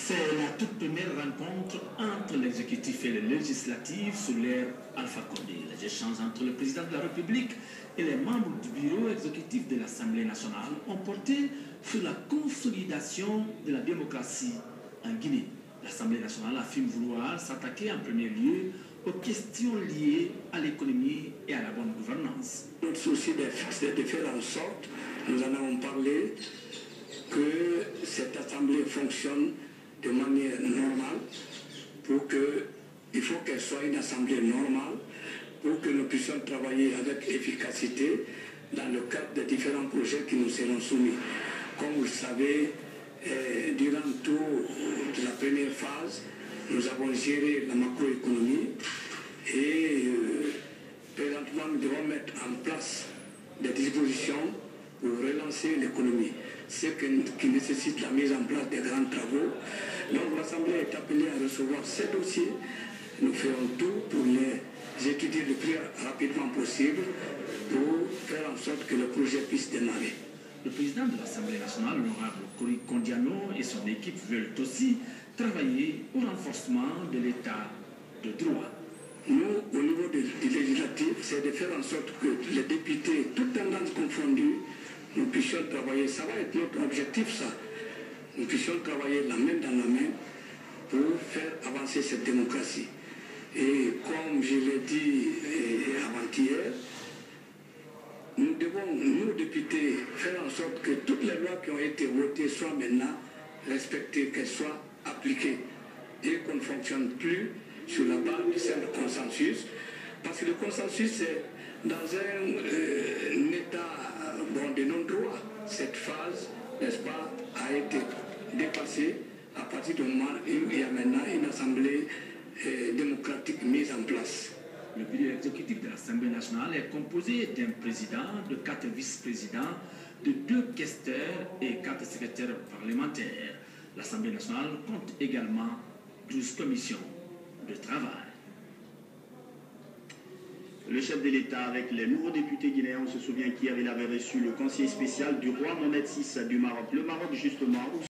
C'est la toute première rencontre entre l'exécutif et le législatif sous l'ère Alpha Condé. Les échanges entre le président de la République et les membres du bureau exécutif de l'Assemblée nationale ont porté sur la consolidation de la démocratie en Guinée. L'Assemblée nationale affirme vouloir s'attaquer en premier lieu aux questions liées à l'économie et à la bonne gouvernance. Notre souci c'est de faire en sorte, nous en avons parlé, que cette Assemblée fonctionne de manière normale, il faut qu'elle soit une Assemblée normale, pour que nous puissions travailler avec efficacité dans le cadre des différents projets qui nous seront soumis. Comme vous le savez, durant toute la première phase, nous avons géré la macroéconomie et présentement nous devons mettre en place des dispositions pour relancer l'économie, ce qui nécessite la mise en place des grands travaux. Donc l'Assemblée est appelée à recevoir ces dossiers. Nous ferons tout pour les étudier le plus rapidement possible pour faire en sorte que le projet puisse démarrer. Le président de l'Assemblée nationale, l'honorable Kori Kondiano, et son équipe veulent aussi travailler au renforcement de l'état de droit. Nous, au niveau du législatif, c'est de faire en sorte que les députés, toutes tendances confondues, nous puissions travailler. Ça va être notre objectif, ça. Nous puissions travailler la main dans la main pour faire avancer cette démocratie. Et comme je l'ai dit avant-hier, nous devons, nous députés, faire en sorte que toutes les lois qui ont été votées soient maintenant respectées, qu'elles soient appliquées et qu'on ne fonctionne plus sur la base du simple consensus. Parce que le consensus, c'est dans un état de non-droit. Cette phase, n'est-ce pas, a été dépassée à partir du moment où il y a maintenant une assemblée démocratique mise en place. Le bureau exécutif de l'Assemblée nationale est composé d'un président, de 4 vice-présidents, de 2 questeurs et 4 secrétaires parlementaires. L'Assemblée nationale compte également 12 commissions de travail. Le chef de l'État avec les nouveaux députés guinéens, on se souvient qu'hier il avait reçu le conseiller spécial du roi Mohamed VI du Maroc. Le Maroc justement